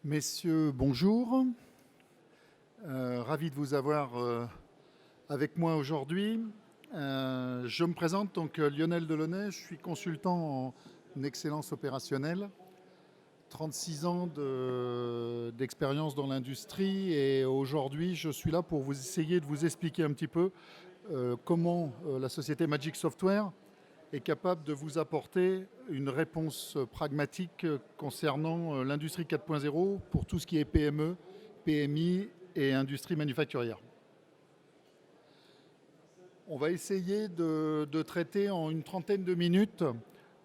Messieurs, bonjour. Ravi de vous avoir avec moi aujourd'hui. Je me présente, donc Lionel Delaunay, je suis consultant en excellence opérationnelle. 36 ans d'expérience dans l'industrie et aujourd'hui je suis là pour vous essayer de vous expliquer un petit peu comment la société Magic Software est capable de vous apporter une réponse pragmatique concernant l'industrie 4.0 pour tout ce qui est PME, PMI et industrie manufacturière. On va essayer de traiter en une trentaine de minutes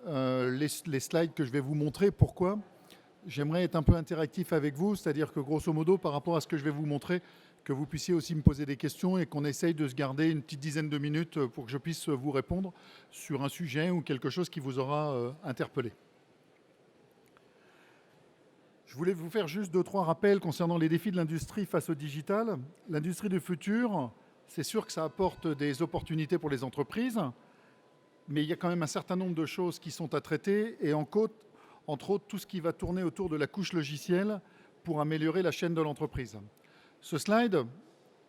les slides que je vais vous montrer. Pourquoi ? J'aimerais être un peu interactif avec vous, c'est-à-dire que grosso modo, par rapport à ce que je vais vous montrer, que vous puissiez aussi me poser des questions et qu'on essaye de se garder une petite dizaine de minutes pour que je puisse vous répondre sur un sujet ou quelque chose qui vous aura interpellé. Je voulais vous faire juste 2-3 rappels concernant les défis de l'industrie face au digital. L'industrie du futur, c'est sûr que ça apporte des opportunités pour les entreprises, mais il y a quand même un certain nombre de choses qui sont à traiter et entre autres tout ce qui va tourner autour de la couche logicielle pour améliorer la chaîne de l'entreprise. Ce slide,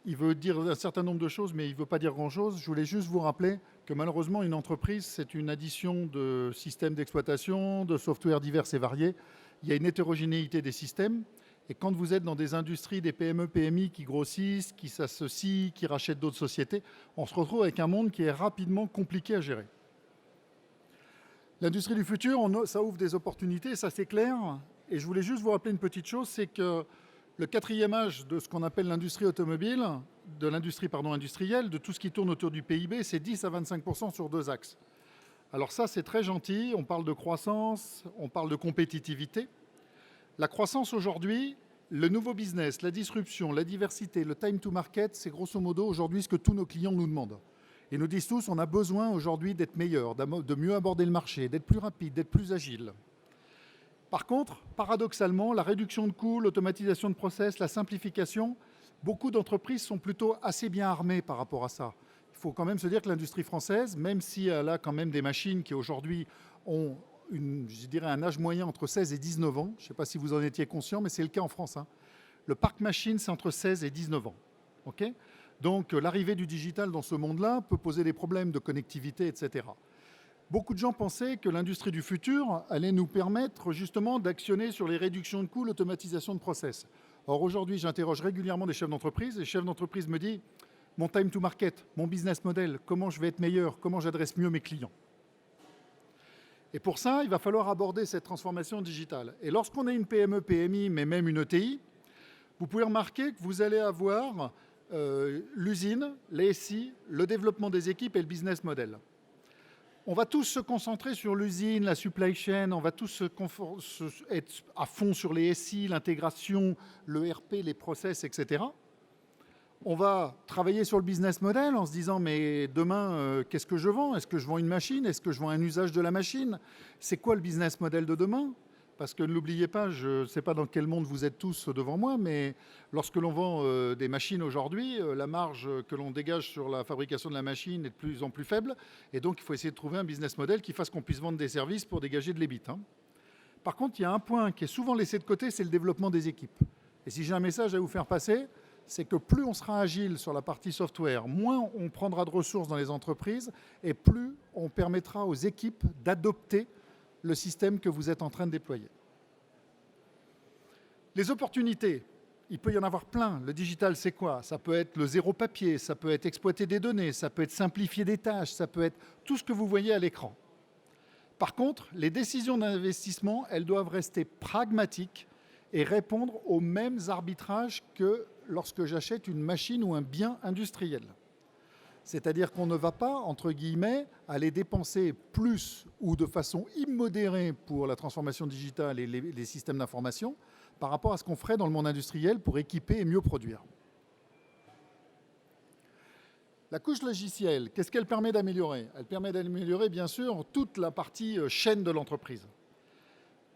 il veut dire un certain nombre de choses, mais il ne veut pas dire grand-chose. Je voulais juste vous rappeler que malheureusement, une entreprise, c'est une addition de systèmes d'exploitation, de software divers et variés. Il y a une hétérogénéité des systèmes. Et quand vous êtes dans des industries, des PME, PMI qui grossissent, qui s'associent, qui rachètent d'autres sociétés, on se retrouve avec un monde qui est rapidement compliqué à gérer. L'industrie du futur, ça ouvre des opportunités, ça c'est clair. Et je voulais juste vous rappeler une petite chose, c'est que le quatrième âge de ce qu'on appelle l'industrie automobile, de l'industrie industrielle, de tout ce qui tourne autour du PIB, c'est 10 à 25% sur 2 axes. Alors ça, c'est très gentil, on parle de croissance, on parle de compétitivité. La croissance aujourd'hui, le nouveau business, la disruption, la diversité, le time to market, c'est grosso modo aujourd'hui ce que tous nos clients nous demandent. Ils nous disent tous, on a besoin aujourd'hui d'être meilleur, de mieux aborder le marché, d'être plus rapide, d'être plus agile. Par contre, paradoxalement, la réduction de coûts, l'automatisation de process, la simplification, beaucoup d'entreprises sont plutôt assez bien armées par rapport à ça. Il faut quand même se dire que l'industrie française, même si elle a quand même des machines qui aujourd'hui ont un âge moyen entre 16 et 19 ans, je ne sais pas si vous en étiez conscient, mais c'est le cas en France. Le parc machine, c'est entre 16 et 19 ans. Okay ? Donc l'arrivée du digital dans ce monde-là peut poser des problèmes de connectivité, etc. Beaucoup de gens pensaient que l'industrie du futur allait nous permettre justement d'actionner sur les réductions de coûts, l'automatisation de process. Or aujourd'hui, j'interroge régulièrement des chefs d'entreprise. Les chefs d'entreprise me disent mon time to market, mon business model, comment je vais être meilleur, comment j'adresse mieux mes clients. Et pour ça, il va falloir aborder cette transformation digitale. Et lorsqu'on a une PME, PMI, mais même une ETI, vous pouvez remarquer que vous allez avoir l'usine, les SI, le développement des équipes et le business model. On va tous se concentrer sur l'usine, la supply chain, on va tous être à fond sur les SI, l'intégration, le RP, les process, etc. On va travailler sur le business model en se disant mais demain, qu'est-ce que je vends ? Est-ce que je vends une machine ? Est-ce que je vends un usage de la machine ? C'est quoi le business model de demain ? Parce que ne l'oubliez pas, je ne sais pas dans quel monde vous êtes tous devant moi, mais lorsque l'on vend des machines aujourd'hui, la marge que l'on dégage sur la fabrication de la machine est de plus en plus faible. Et donc, il faut essayer de trouver un business model qui fasse qu'on puisse vendre des services pour dégager de l'EBIT. Par contre, il y a un point qui est souvent laissé de côté, c'est le développement des équipes. Et si j'ai un message à vous faire passer, c'est que plus on sera agile sur la partie software, moins on prendra de ressources dans les entreprises et plus on permettra aux équipes d'adopter le système que vous êtes en train de déployer. Les opportunités, il peut y en avoir plein. Le digital, c'est quoi ? Ça peut être le zéro papier, ça peut être exploiter des données, ça peut être simplifier des tâches, ça peut être tout ce que vous voyez à l'écran. Par contre, les décisions d'investissement, elles doivent rester pragmatiques et répondre aux mêmes arbitrages que lorsque j'achète une machine ou un bien industriel. C'est-à-dire qu'on ne va pas, entre guillemets, aller dépenser plus ou de façon immodérée pour la transformation digitale et les systèmes d'information par rapport à ce qu'on ferait dans le monde industriel pour équiper et mieux produire. La couche logicielle, qu'est-ce qu'elle permet d'améliorer ? Elle permet d'améliorer, bien sûr, toute la partie chaîne de l'entreprise.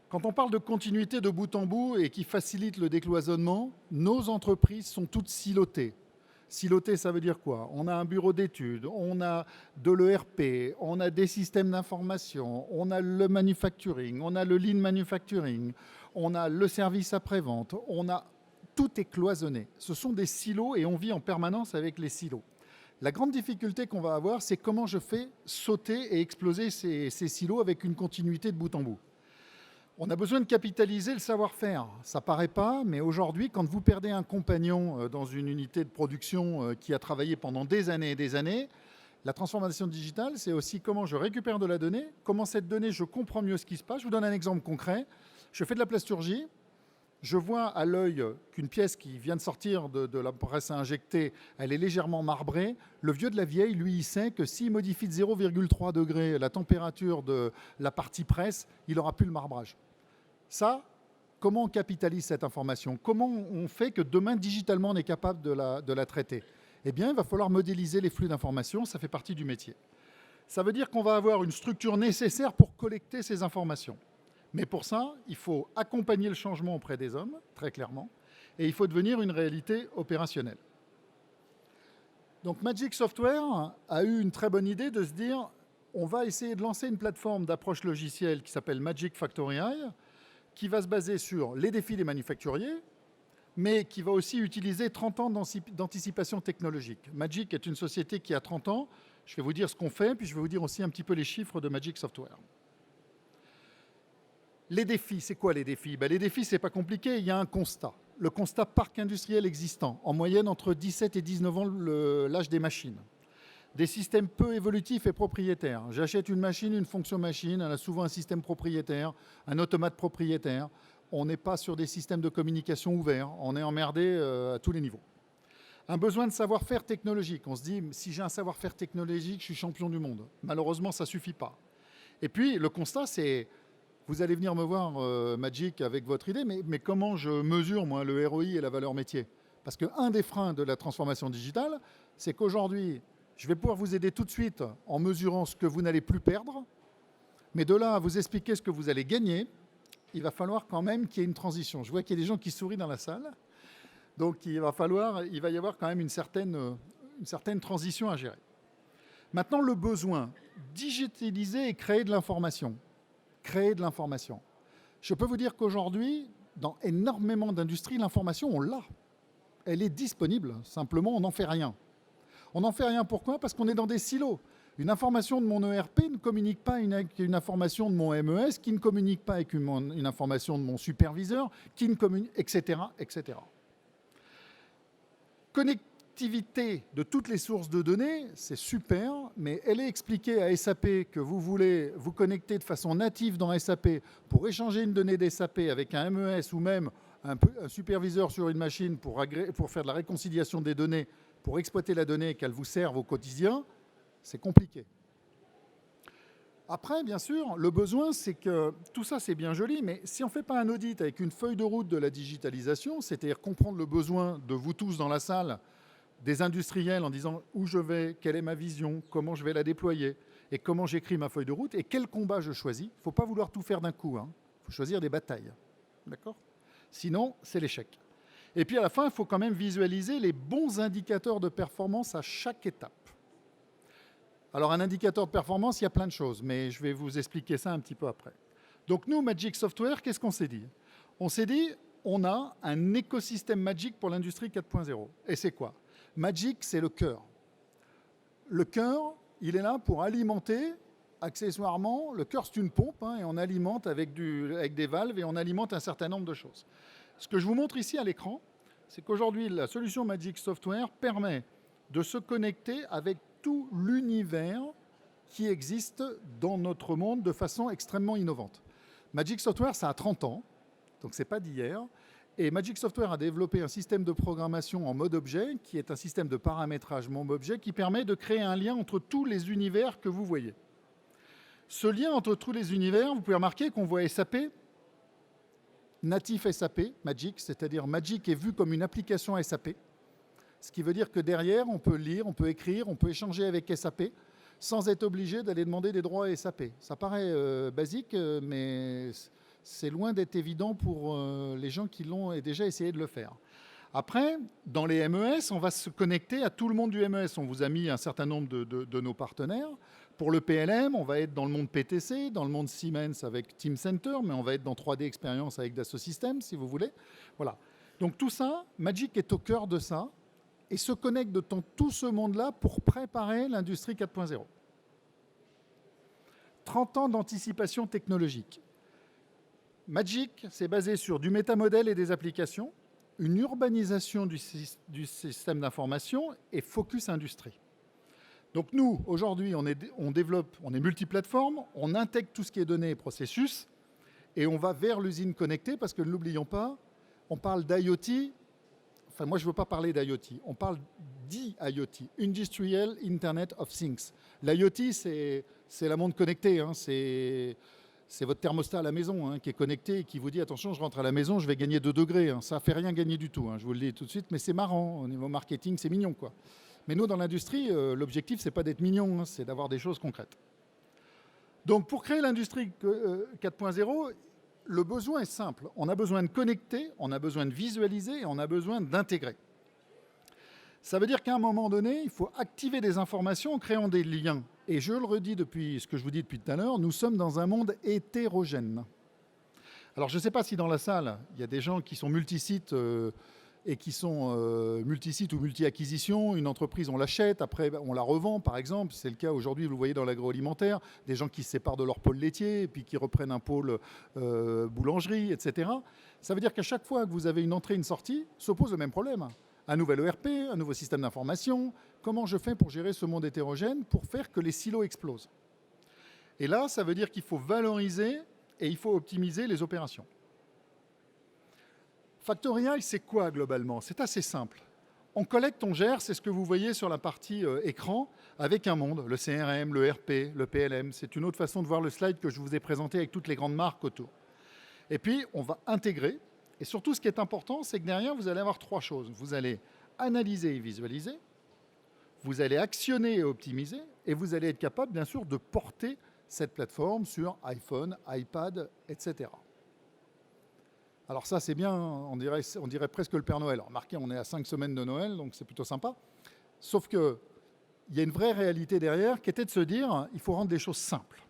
Quand on parle de continuité de bout en bout et qui facilite le décloisonnement, nos entreprises sont toutes silotées. Siloté, ça veut dire quoi? On a un bureau d'études, on a de l'ERP, on a des systèmes d'information, on a le manufacturing, on a le lean manufacturing, on a le service après-vente, tout est cloisonné. Ce sont des silos et on vit en permanence avec les silos. La grande difficulté qu'on va avoir, c'est comment je fais sauter et exploser ces silos avec une continuité de bout en bout. On a besoin de capitaliser le savoir-faire. Ça paraît pas, mais aujourd'hui, quand vous perdez un compagnon dans une unité de production qui a travaillé pendant des années et des années, la transformation digitale, c'est aussi comment je récupère de la donnée, comment cette donnée, je comprends mieux ce qui se passe. Je vous donne un exemple concret. Je fais de la plasturgie. Je vois à l'œil qu'une pièce qui vient de sortir de la presse à injecter, elle est légèrement marbrée. Le vieux de la vieille, lui, il sait que s'il modifie de 0,3 degrés la température de la partie presse, il n'aura plus le marbrage. Ça, comment on capitalise cette information? Comment on fait que demain, digitalement, on est capable de la traiter? Eh bien, il va falloir modéliser les flux d'informations, ça fait partie du métier. Ça veut dire qu'on va avoir une structure nécessaire pour collecter ces informations. Mais pour ça, il faut accompagner le changement auprès des hommes, très clairement, et il faut devenir une réalité opérationnelle. Donc Magic Software a eu une très bonne idée de se dire, on va essayer de lancer une plateforme d'approche logicielle qui s'appelle Magic Factory AI, qui va se baser sur les défis des manufacturiers, mais qui va aussi utiliser 30 ans d'anticipation technologique. Magic est une société qui a 30 ans. Je vais vous dire ce qu'on fait, puis je vais vous dire aussi un petit peu les chiffres de Magic Software. Les défis, c'est quoi les défis? Les défis, c'est pas compliqué, il y a un constat. Le constat parc industriel existant, en moyenne entre 17 et 19 ans l'âge des machines. Des systèmes peu évolutifs et propriétaires. J'achète une machine, une fonction machine, elle a souvent un système propriétaire, un automate propriétaire. On n'est pas sur des systèmes de communication ouverts, on est emmerdé à tous les niveaux. Un besoin de savoir-faire technologique. On se dit, si j'ai un savoir-faire technologique, je suis champion du monde. Malheureusement, ça ne suffit pas. Et puis, le constat, c'est, vous allez venir me voir, Magic, avec votre idée, mais comment je mesure, moi, le ROI et la valeur métier? Parce qu'un des freins de la transformation digitale, c'est qu'aujourd'hui, je vais pouvoir vous aider tout de suite en mesurant ce que vous n'allez plus perdre, mais de là à vous expliquer ce que vous allez gagner, il va falloir quand même qu'il y ait une transition. Je vois qu'il y a des gens qui sourient dans la salle, donc il va y avoir quand même une certaine transition à gérer. Maintenant, le besoin, digitaliser et créer de l'information. Créer de l'information. Je peux vous dire qu'aujourd'hui, dans énormément d'industries, l'information, on l'a. Elle est disponible, simplement on n'en fait rien. On n'en fait rien, pourquoi? Parce qu'on est dans des silos. Une information de mon ERP ne communique pas avec une information de mon MES, qui ne communique pas avec une information de mon superviseur, qui ne communique, etc., etc. Connectivité de toutes les sources de données, c'est super, mais elle est expliquée à SAP que vous voulez vous connecter de façon native dans SAP pour échanger une donnée d'SAP avec un MES ou même un superviseur sur une machine pour faire de la réconciliation des données, pour exploiter la donnée et qu'elle vous serve au quotidien, c'est compliqué. Après, bien sûr, le besoin, c'est que tout ça, c'est bien joli, mais si on ne fait pas un audit avec une feuille de route de la digitalisation, c'est-à-dire comprendre le besoin de vous tous dans la salle, des industriels en disant où je vais, quelle est ma vision, comment je vais la déployer et comment j'écris ma feuille de route et quel combat je choisis. Il ne faut pas vouloir tout faire d'un coup. Il faut choisir des batailles. D'accord? Sinon, c'est l'échec. Et puis à la fin, il faut quand même visualiser les bons indicateurs de performance à chaque étape. Alors un indicateur de performance, il y a plein de choses, mais je vais vous expliquer ça un petit peu après. Donc nous, Magic Software, qu'est-ce qu'on s'est dit? On s'est dit, on a un écosystème Magic pour l'industrie 4.0. Et c'est quoi? Magic, c'est le cœur. Le cœur, il est là pour alimenter, accessoirement, le cœur c'est une pompe, et on alimente avec des valves et on alimente un certain nombre de choses. Ce que je vous montre ici à l'écran, c'est qu'aujourd'hui, la solution Magic Software permet de se connecter avec tout l'univers qui existe dans notre monde de façon extrêmement innovante. Magic Software, ça a 30 ans, donc ce n'est pas d'hier. Et Magic Software a développé un système de programmation en mode objet, qui est un système de paramétrage mode objet, qui permet de créer un lien entre tous les univers que vous voyez. Ce lien entre tous les univers, vous pouvez remarquer qu'on voit SAP, natif SAP, Magic, c'est-à-dire Magic est vu comme une application SAP, ce qui veut dire que derrière, on peut lire, on peut écrire, on peut échanger avec SAP, sans être obligé d'aller demander des droits à SAP. Ça paraît basique, mais c'est loin d'être évident pour les gens qui l'ont déjà essayé de le faire. Après, dans les MES, on va se connecter à tout le monde du MES. On vous a mis un certain nombre de nos partenaires. Pour le PLM, on va être dans le monde PTC, dans le monde Siemens avec Teamcenter, mais on va être dans 3D Experience avec Dassault Systèmes, si vous voulez. Voilà. Donc tout ça, Magic est au cœur de ça et se connecte dans tout ce monde-là pour préparer l'industrie 4.0. 30 ans d'anticipation technologique. Magic, c'est basé sur du métamodèle et des applications, une urbanisation du système d'information et focus industrie. Donc nous, aujourd'hui, on développe, on est multiplateforme, on intègre tout ce qui est données et processus, et on va vers l'usine connectée, parce que ne l'oublions pas, on parle d'IoT, enfin moi je ne veux pas parler d'IoT, on parle d'IoT, Industrial Internet of Things. L'IoT, c'est la montre connectée, hein, c'est votre thermostat à la maison hein, qui est connecté et qui vous dit attention, je rentre à la maison, je vais gagner 2 degrés. Hein. Ça ne fait rien gagner du tout, hein, je vous le dis tout de suite, mais c'est marrant, au niveau marketing, c'est mignon quoi. Mais nous, dans l'industrie, l'objectif, ce n'est pas d'être mignon, hein, c'est d'avoir des choses concrètes. Donc, pour créer l'industrie 4.0, le besoin est simple. On a besoin de connecter, on a besoin de visualiser et on a besoin d'intégrer. Ça veut dire qu'à un moment donné, il faut activer des informations en créant des liens. Et je le redis depuis ce que je vous dis depuis tout à l'heure, nous sommes dans un monde hétérogène. Alors, je ne sais pas si dans la salle, il y a des gens qui sont multisites et qui sont multisites ou multi-acquisitions. Une entreprise, on l'achète, après on la revend par exemple. C'est le cas aujourd'hui, vous le voyez dans l'agroalimentaire, des gens qui se séparent de leur pôle laitier et puis qui reprennent un pôle boulangerie, etc. Ça veut dire qu'à chaque fois que vous avez une entrée, une sortie, se pose le même problème. Un nouvel ERP, un nouveau système d'information. Comment je fais pour gérer ce monde hétérogène pour faire que les silos explosent? Et là, ça veut dire qu'il faut valoriser et il faut optimiser les opérations. Factorial, c'est quoi globalement? C'est assez simple. On collecte, on gère, c'est ce que vous voyez sur la partie écran, avec un monde, le CRM, le RP, le PLM. C'est une autre façon de voir le slide que je vous ai présenté avec toutes les grandes marques autour. Et puis, on va intégrer. Et surtout, ce qui est important, c'est que derrière, vous allez avoir 3 choses. Vous allez analyser et visualiser, vous allez actionner et optimiser, et vous allez être capable, bien sûr, de porter cette plateforme sur iPhone, iPad, etc. Alors ça, c'est bien, on dirait presque le Père Noël. Alors, remarquez, on est à 5 semaines de Noël, donc c'est plutôt sympa. Sauf qu'il y a une vraie réalité derrière qui était de se dire, il faut rendre des choses simples.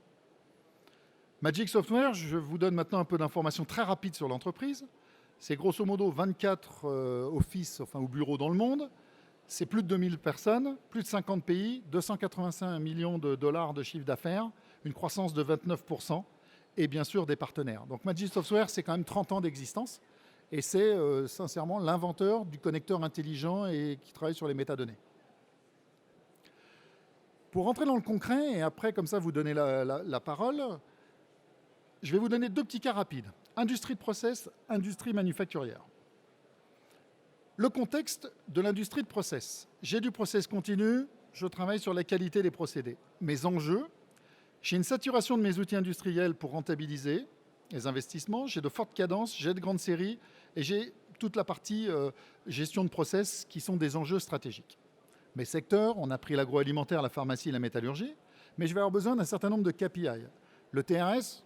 Magic Software, je vous donne maintenant un peu d'informations très rapides sur l'entreprise. C'est grosso modo 24 offices, enfin au bureau dans le monde. C'est plus de 2000 personnes, plus de 50 pays, 285 millions de dollars de chiffre d'affaires, une croissance de 29%. Et bien sûr des partenaires. Donc Magic Software, c'est quand même 30 ans d'existence et c'est sincèrement l'inventeur du connecteur intelligent et qui travaille sur les métadonnées. Pour rentrer dans le concret et après comme ça vous donner la parole, je vais vous donner 2 petits cas rapides. Industrie de process, industrie manufacturière. Le contexte de l'industrie de process. J'ai du process continu, je travaille sur la qualité des procédés. Mes enjeux, j'ai une saturation de mes outils industriels pour rentabiliser les investissements, j'ai de fortes cadences, j'ai de grandes séries et j'ai toute la partie gestion de process qui sont des enjeux stratégiques. Mes secteurs, on a pris l'agroalimentaire, la pharmacie et la métallurgie, mais je vais avoir besoin d'un certain nombre de KPI. Le TRS,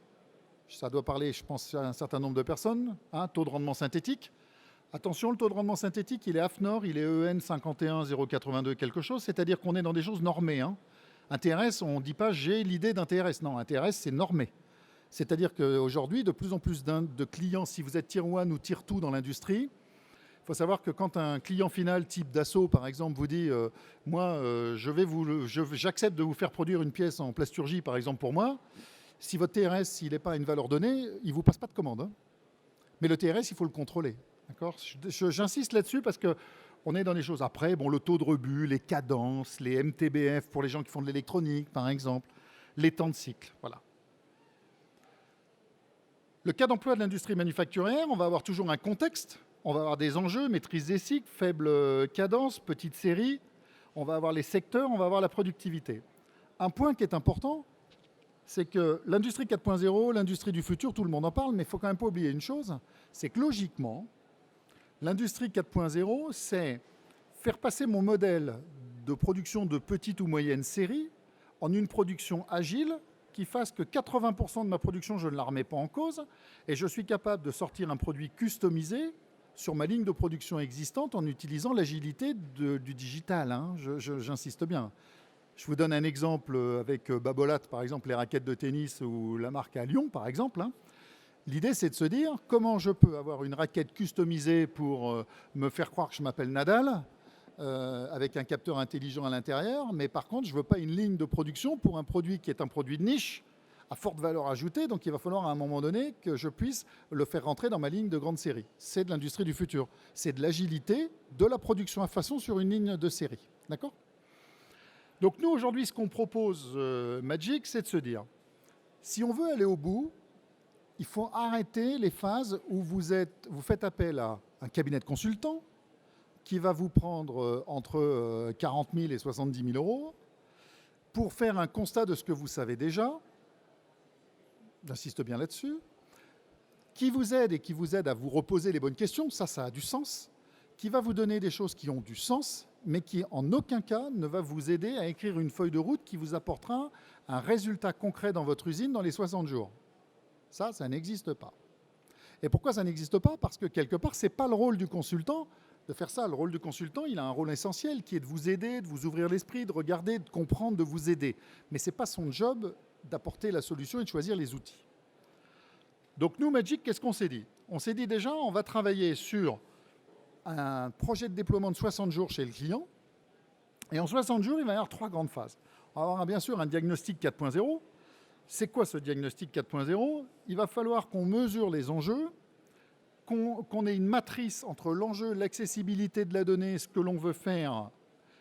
ça doit parler, je pense, à un certain nombre de personnes, hein, taux de rendement synthétique. Attention, le taux de rendement synthétique, il est AFNOR, il est EN 51082 quelque chose, c'est-à-dire qu'on est dans des choses normées. Hein. Un TRS, on ne dit pas j'ai l'idée d'un TRS. Non, un TRS, c'est normé. C'est-à-dire qu'aujourd'hui, de plus en plus de clients, si vous êtes Tier 1 ou Tier 2 dans l'industrie, il faut savoir que quand un client final type Dassault, par exemple, vous dit moi, j'accepte de vous faire produire une pièce en plasturgie, par exemple, pour moi, si votre TRS, il n'est pas à une valeur donnée, il ne vous passe pas de commande. Hein. Mais le TRS, il faut le contrôler. D'accord ? J'insiste là-dessus parce que on est dans des choses. Après, bon, le taux de rebut, les cadences, les MTBF pour les gens qui font de l'électronique, par exemple, les temps de cycle. Voilà. Le cas d'emploi de l'industrie manufacturière, on va avoir toujours un contexte. On va avoir des enjeux, maîtrise des cycles, faible cadence, petite série. On va avoir les secteurs, on va avoir la productivité. Un point qui est important, c'est que l'industrie 4.0, l'industrie du futur, tout le monde en parle, mais il ne faut quand même pas oublier une chose, c'est que logiquement, l'industrie 4.0, c'est faire passer mon modèle de production de petite ou moyenne série en une production agile qui fasse que 80% de ma production, je ne la remets pas en cause et je suis capable de sortir un produit customisé sur ma ligne de production existante en utilisant l'agilité du digital, hein. J'insiste bien. Je vous donne un exemple avec Babolat, par exemple, les raquettes de tennis ou la marque à Lyon, par exemple, hein. L'idée, c'est de se dire comment je peux avoir une raquette customisée pour me faire croire que je m'appelle Nadal, avec un capteur intelligent à l'intérieur, mais par contre, je ne veux pas une ligne de production pour un produit qui est un produit de niche, à forte valeur ajoutée, donc il va falloir à un moment donné que je puisse le faire rentrer dans ma ligne de grande série. C'est de l'industrie du futur. C'est de l'agilité, de la production à façon sur une ligne de série. D'accord ? Donc nous, aujourd'hui, ce qu'on propose, Magic, c'est de se dire, si on veut aller au bout, il faut arrêter les phases où vous faites appel à un cabinet de consultants qui va vous prendre entre 40 000 et 70 000 euros pour faire un constat de ce que vous savez déjà, j'insiste bien là-dessus, qui vous aide et qui vous aide à vous reposer les bonnes questions, ça a du sens, qui va vous donner des choses qui ont du sens, mais qui en aucun cas ne va vous aider à écrire une feuille de route qui vous apportera un résultat concret dans votre usine dans les 60 jours. Ça n'existe pas. Et pourquoi ça n'existe pas ? Parce que quelque part, ce n'est pas le rôle du consultant de faire ça. Le rôle du consultant, il a un rôle essentiel qui est de vous aider, de vous ouvrir l'esprit, de regarder, de comprendre, de vous aider. Mais ce n'est pas son job d'apporter la solution et de choisir les outils. Donc nous, Magic, qu'est-ce qu'on s'est dit ? On s'est dit déjà, on va travailler sur un projet de déploiement de 60 jours chez le client. Et en 60 jours, il va y avoir 3 grandes phases. On va avoir bien sûr un diagnostic 4.0. C'est quoi ce diagnostic 4.0 ? Il va falloir qu'on mesure les enjeux, qu'on ait une matrice entre l'enjeu, l'accessibilité de la donnée, ce que l'on veut faire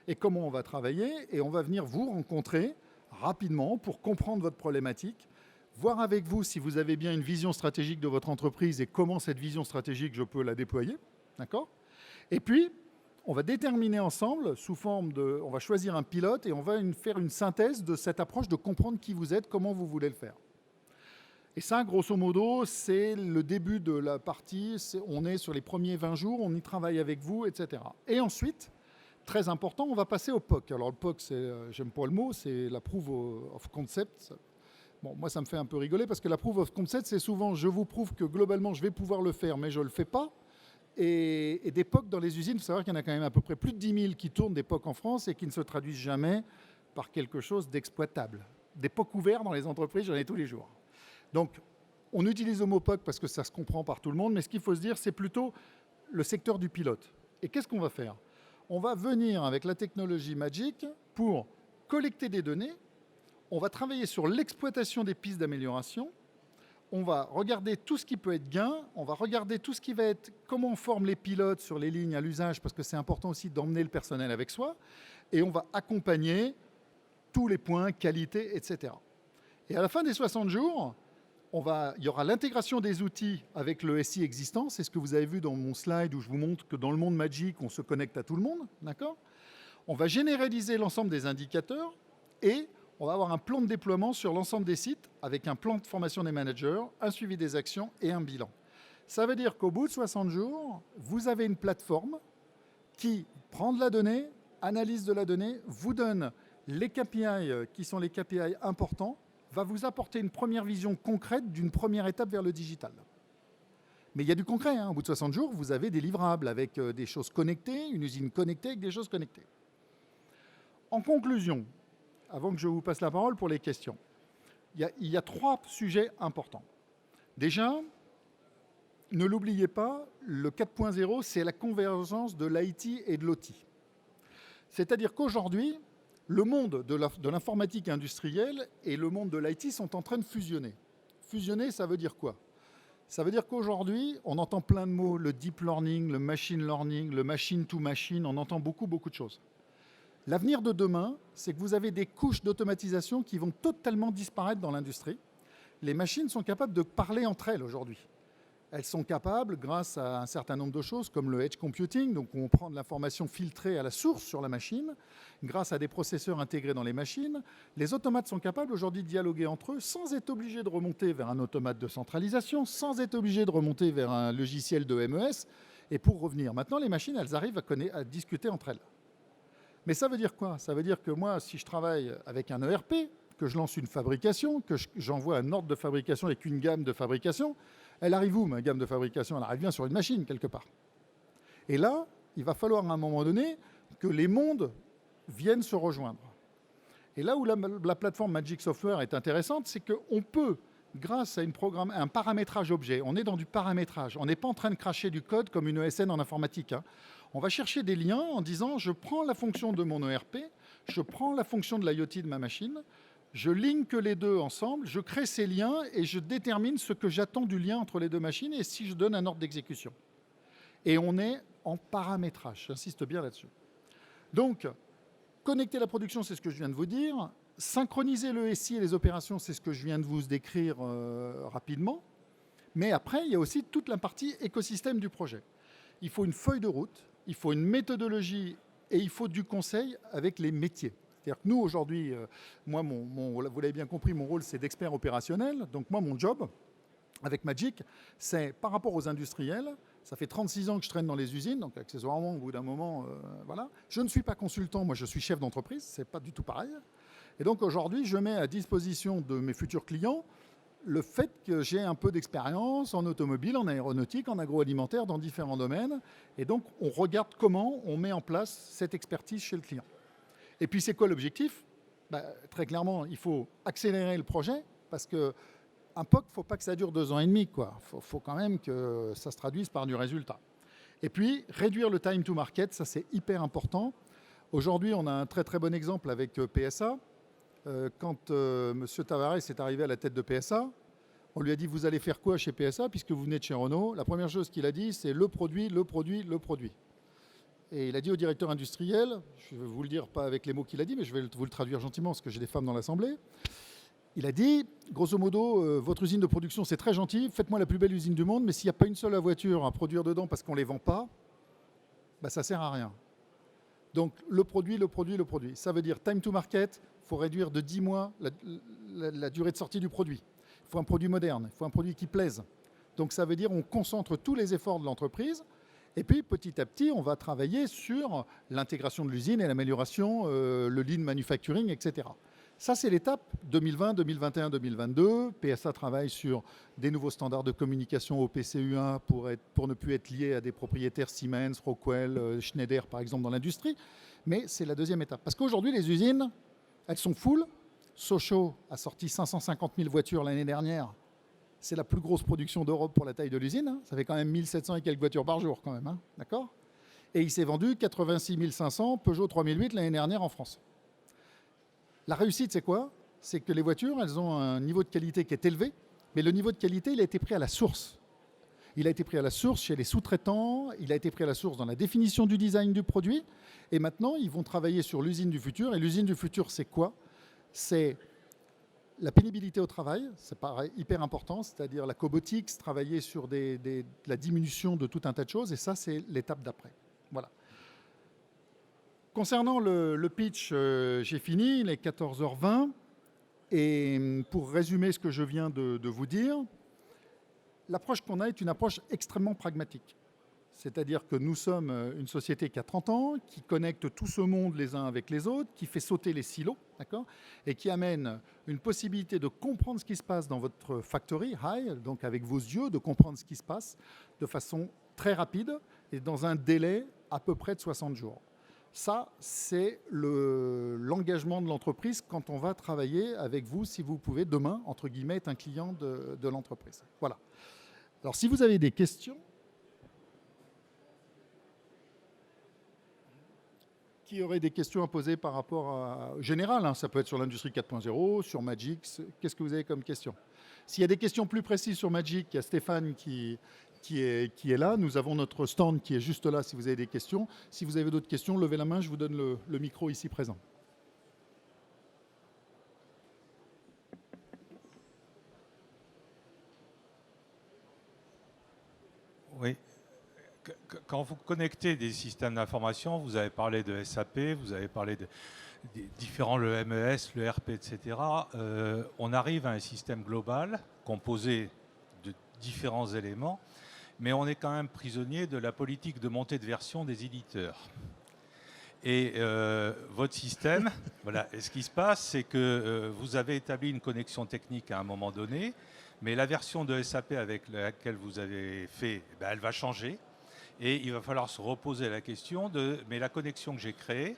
et comment on va travailler. Et on va venir vous rencontrer rapidement pour comprendre votre problématique, voir avec vous si vous avez bien une vision stratégique de votre entreprise et comment cette vision stratégique, je peux la déployer. D'accord ? Et puis, on va déterminer ensemble, sous forme de... On va choisir un pilote et on va faire une synthèse de cette approche de comprendre qui vous êtes, comment vous voulez le faire. Et ça, grosso modo, c'est le début de la partie. On est sur les premiers 20 jours, on y travaille avec vous, etc. Et ensuite, très important, on va passer au POC. Alors le POC, j'aime pas le mot, c'est la Proof of Concept. Bon, moi, ça me fait un peu rigoler parce que la Proof of Concept, c'est souvent, je vous prouve que globalement, je vais pouvoir le faire, mais je ne le fais pas. Et des POC dans les usines, il faut savoir qu'il y en a quand même à peu près plus de 10 000 qui tournent des POC en France et qui ne se traduisent jamais par quelque chose d'exploitable. Des POC ouverts dans les entreprises, j'en ai tous les jours. Donc, on utilise le mot POC parce que ça se comprend par tout le monde, mais ce qu'il faut se dire, c'est plutôt le secteur du pilote. Et qu'est-ce qu'on va faire ? On va venir avec la technologie Magic pour collecter des données, on va travailler sur l'exploitation des pistes d'amélioration, on va regarder tout ce qui peut être gain, on va regarder tout ce qui va être comment on forme les pilotes sur les lignes à l'usage, parce que c'est important aussi d'emmener le personnel avec soi, et on va accompagner tous les points, qualité, etc. Et à la fin des 60 jours, il y aura l'intégration des outils avec le SI existant, c'est ce que vous avez vu dans mon slide où je vous montre que dans le monde Magic, on se connecte à tout le monde, d'accord ? On va généraliser l'ensemble des indicateurs et on va avoir un plan de déploiement sur l'ensemble des sites avec un plan de formation des managers, un suivi des actions et un bilan. Ça veut dire qu'au bout de 60 jours, vous avez une plateforme qui prend de la donnée, analyse de la donnée, vous donne les KPI qui sont les KPI importants, va vous apporter une première vision concrète d'une première étape vers le digital. Mais il y a du concret, hein. Au bout de 60 jours, vous avez des livrables avec des choses connectées, une usine connectée avec des choses connectées. En conclusion, avant que je vous passe la parole pour les questions, il y a 3 sujets importants. Déjà, ne l'oubliez pas, le 4.0, c'est la convergence de l'IT et de l'OT. C'est-à-dire qu'aujourd'hui, le monde de l'informatique industrielle et le monde de l'IT sont en train de fusionner. Fusionner, ça veut dire quoi ? Ça veut dire qu'aujourd'hui, on entend plein de mots, le deep learning, le machine learning, le machine to machine, on entend beaucoup de choses. L'avenir de demain, c'est que vous avez des couches d'automatisation qui vont totalement disparaître dans l'industrie. Les machines sont capables de parler entre elles aujourd'hui. Elles sont capables, grâce à un certain nombre de choses, comme le edge computing, donc on prend de l'information filtrée à la source sur la machine, grâce à des processeurs intégrés dans les machines. Les automates sont capables aujourd'hui de dialoguer entre eux sans être obligés de remonter vers un automate de centralisation, sans être obligés de remonter vers un logiciel de MES. Et pour revenir, maintenant, les machines, elles arrivent à discuter entre elles. Mais ça veut dire quoi ? Ça veut dire que moi, si je travaille avec un ERP, que je lance une fabrication, que j'envoie un ordre de fabrication avec une gamme de fabrication, elle arrive où, ma gamme de fabrication ? Elle arrive bien sur une machine, quelque part. Et là, il va falloir à un moment donné que les mondes viennent se rejoindre. Et là où la plateforme Magic Software est intéressante, c'est qu'on peut, grâce à un paramétrage objet, on est dans du paramétrage, on n'est pas en train de cracher du code comme une ESN en informatique. Hein. On va chercher des liens en disant, je prends la fonction de mon ERP, je prends la fonction de l'IoT de ma machine, je link les deux ensemble, je crée ces liens et je détermine ce que j'attends du lien entre les deux machines et si je donne un ordre d'exécution. Et on est en paramétrage, j'insiste bien là-dessus. Donc, connecter la production, c'est ce que je viens de vous dire. Synchroniser le SI et les opérations, c'est ce que je viens de vous décrire rapidement. Mais après, il y a aussi toute la partie écosystème du projet. Il faut une feuille de route, il faut une méthodologie et il faut du conseil avec les métiers. C'est-à-dire que nous, aujourd'hui, moi, vous l'avez bien compris, mon rôle, c'est d'expert opérationnel. Donc moi, mon job, avec Magic, c'est par rapport aux industriels. Ça fait 36 ans que je traîne dans les usines, donc accessoirement, au bout d'un moment, voilà. Je ne suis pas consultant, moi je suis chef d'entreprise, c'est pas du tout pareil. Et donc aujourd'hui, je mets à disposition de mes futurs clients le fait que j'ai un peu d'expérience en automobile, en aéronautique, en agroalimentaire, dans différents domaines. Et donc, on regarde comment on met en place cette expertise chez le client. Et puis, c'est quoi l'objectif ? Très clairement, il faut accélérer le projet parce que un POC, il ne faut pas que ça dure 2 ans et demi. Il faut quand même que ça se traduise par du résultat. Et puis, réduire le time to market, ça c'est hyper important. Aujourd'hui, on a un très très bon exemple avec PSA. Quand M. Tavares est arrivé à la tête de PSA, on lui a dit « Vous allez faire quoi chez PSA puisque vous venez de chez Renault ?» La première chose qu'il a dit, c'est le produit, le produit, le produit. Et il a dit au directeur industriel, je vais vous le dire pas avec les mots qu'il a dit, mais je vais vous le traduire gentiment parce que j'ai des femmes dans l'Assemblée. Il a dit, grosso modo, votre usine de production, c'est très gentil, faites-moi la plus belle usine du monde, mais s'il n'y a pas une seule voiture à produire dedans parce qu'on ne les vend pas, ça ne sert à rien. Donc, le produit, le produit, le produit. Ça veut dire time to market, il faut réduire de 10 mois la durée de sortie du produit. Il faut un produit moderne, il faut un produit qui plaise. Donc, ça veut dire on concentre tous les efforts de l'entreprise et puis, petit à petit, on va travailler sur l'intégration de l'usine et l'amélioration, le lean manufacturing, etc. Ça, c'est l'étape 2020, 2021, 2022. PSA travaille sur des nouveaux standards de communication au PCU1 pour ne plus être lié à des propriétaires Siemens, Rockwell, Schneider, par exemple, dans l'industrie. Mais c'est la deuxième étape. Parce qu'aujourd'hui, les usines, elles sont full. Sochaux a sorti 550 000 voitures l'année dernière. C'est la plus grosse production d'Europe pour la taille de l'usine. Hein. Ça fait quand même 1700 et quelques voitures par jour, quand même. Hein. D'accord ? Et il s'est vendu 86 500 Peugeot 3008 l'année dernière en France. La réussite, c'est quoi ? C'est que les voitures, elles ont un niveau de qualité qui est élevé, mais le niveau de qualité, il a été pris à la source. Il a été pris à la source chez les sous-traitants, il a été pris à la source dans la définition du design du produit, et maintenant, ils vont travailler sur l'usine du futur. Et l'usine du futur, c'est quoi ? C'est la pénibilité au travail, c'est pareil, hyper important, c'est-à-dire la cobotics, travailler sur la diminution de tout un tas de choses, et ça, c'est l'étape d'après. Voilà. Concernant le pitch, j'ai fini, il est 14h20. Et pour résumer ce que je viens de vous dire, l'approche qu'on a est une approche extrêmement pragmatique. C'est-à-dire que nous sommes une société qui a 30 ans, qui connecte tout ce monde les uns avec les autres, qui fait sauter les silos, d'accord, et qui amène une possibilité de comprendre ce qui se passe dans votre factory, high, donc avec vos yeux, de comprendre ce qui se passe de façon très rapide et dans un délai à peu près de 60 jours. Ça, c'est l'engagement de l'entreprise quand on va travailler avec vous, si vous pouvez, demain, entre guillemets, être un client de l'entreprise. Voilà. Alors, si vous avez des questions, qui aurait des questions à poser par rapport à général, hein, ça peut être sur l'industrie 4.0, sur Magic, qu'est-ce que vous avez comme question ? S'il y a des questions plus précises sur Magic, il y a Stéphane qui est là. Nous avons notre stand qui est juste là si vous avez des questions. Si vous avez d'autres questions, levez la main, je vous donne le micro ici présent. Oui. Quand vous connectez des systèmes d'information, vous avez parlé de SAP, vous avez parlé des différents, le MES, le RP, etc. On arrive à un système global composé de différents éléments, mais on est quand même prisonnier de la politique de montée de version des éditeurs. Et votre système, voilà. Et ce qui se passe, c'est que vous avez établi une connexion technique à un moment donné, mais la version de SAP avec laquelle vous avez fait, elle va changer. Et il va falloir se reposer la question de, mais la connexion que j'ai créée,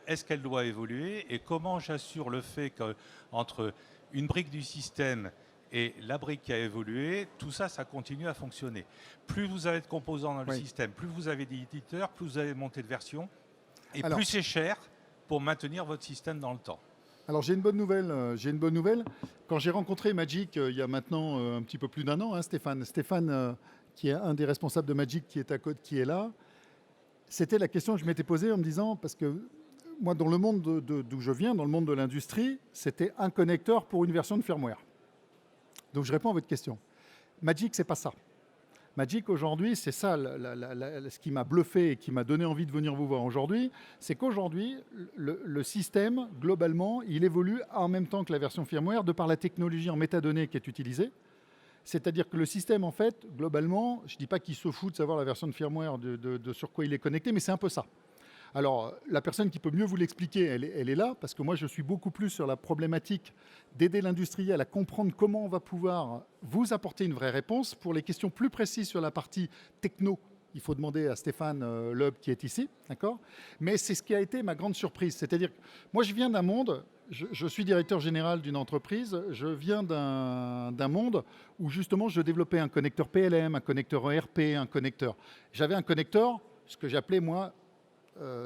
est-ce qu'elle doit évoluer et comment j'assure le fait qu'entre une brique du système et la brique qui a évolué, tout ça, ça continue à fonctionner. Plus vous avez de composants dans le système, plus vous avez d'éditeurs, plus vous avez monté de version, et plus c'est cher pour maintenir votre système dans le temps. Alors j'ai une bonne nouvelle. Quand j'ai rencontré Magic il y a maintenant un petit peu plus d'1 an, Stéphane qui est un des responsables de Magic qui est là, c'était la question que je m'étais posée en me disant, parce que moi dans le monde d'où je viens, dans le monde de l'industrie, c'était un connecteur pour une version de firmware. Donc je réponds à votre question. Magic, c'est pas ça. Magic aujourd'hui, c'est ça ce qui m'a bluffé et qui m'a donné envie de venir vous voir aujourd'hui, c'est qu'aujourd'hui, le système, globalement, il évolue en même temps que la version firmware de par la technologie en métadonnées qui est utilisée. C'est-à-dire que le système, en fait, globalement, je ne dis pas qu'il se fout de savoir la version de firmware de sur quoi il est connecté, mais c'est un peu ça. Alors, la personne qui peut mieux vous l'expliquer, elle est là, parce que moi, je suis beaucoup plus sur la problématique d'aider l'industriel à comprendre comment on va pouvoir vous apporter une vraie réponse. Pour les questions plus précises sur la partie techno, il faut demander à Stéphane Loeb qui est ici, d'accord ? Mais c'est ce qui a été ma grande surprise. C'est-à-dire, moi, je viens d'un monde, je suis directeur général d'une entreprise, je viens d'un monde où, justement, je développais un connecteur PLM, un connecteur ERP, un connecteur. J'avais un connecteur, ce que j'appelais, moi,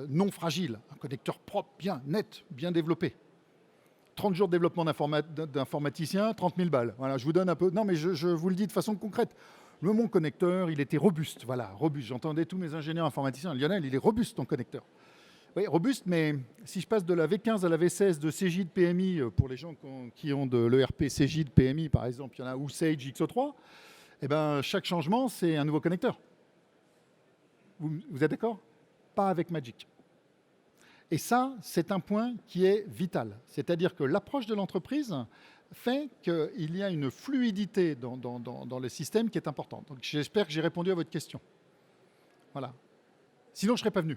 non fragile, un connecteur propre, bien, net, bien développé. 30 jours de développement d'informaticien, 30 000 balles. Voilà, je vous donne un peu... Non, mais je vous le dis de façon concrète. Mon connecteur, il était robuste. Voilà, robuste. J'entendais tous mes ingénieurs informaticiens. Lionel, il est robuste, ton connecteur. Oui, robuste, mais si je passe de la V15 à la V16 de CJ de PMI, pour les gens qui ont de l'ERP CJ de PMI, par exemple, il y en a, ou Sage XO3, eh ben, chaque changement, c'est un nouveau connecteur. Vous êtes d'accord ? Pas avec Magic. Et ça, c'est un point qui est vital. C'est-à-dire que l'approche de l'entreprise fait qu'il y a une fluidité dans le système qui est importante. Donc j'espère que j'ai répondu à votre question. Voilà. Sinon, je ne serais pas venu.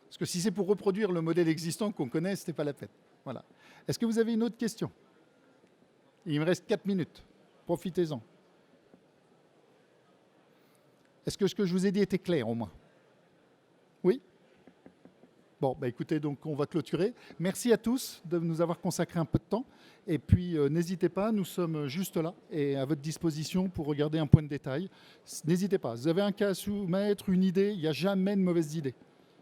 Parce que si c'est pour reproduire le modèle existant qu'on connaît, ce n'était pas la peine. Voilà. Est-ce que vous avez une autre question ? Il me reste 4 minutes. Profitez-en. Est-ce que ce que je vous ai dit était clair au moins ? Oui ? Bon, bah écoutez, donc on va clôturer. Merci à tous de nous avoir consacré un peu de temps. Et puis, n'hésitez pas, nous sommes juste là et à votre disposition pour regarder un point de détail. N'hésitez pas. Vous avez un cas à soumettre, une idée, il n'y a jamais de mauvaise idée.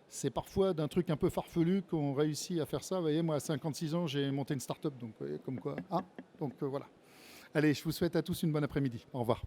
C'est parfois d'un truc un peu farfelu qu'on réussit à faire ça. Vous voyez, moi, à 56 ans, j'ai monté une start-up, donc vous voyez, comme quoi. Ah, donc voilà. Allez, je vous souhaite à tous une bonne après-midi. Au revoir.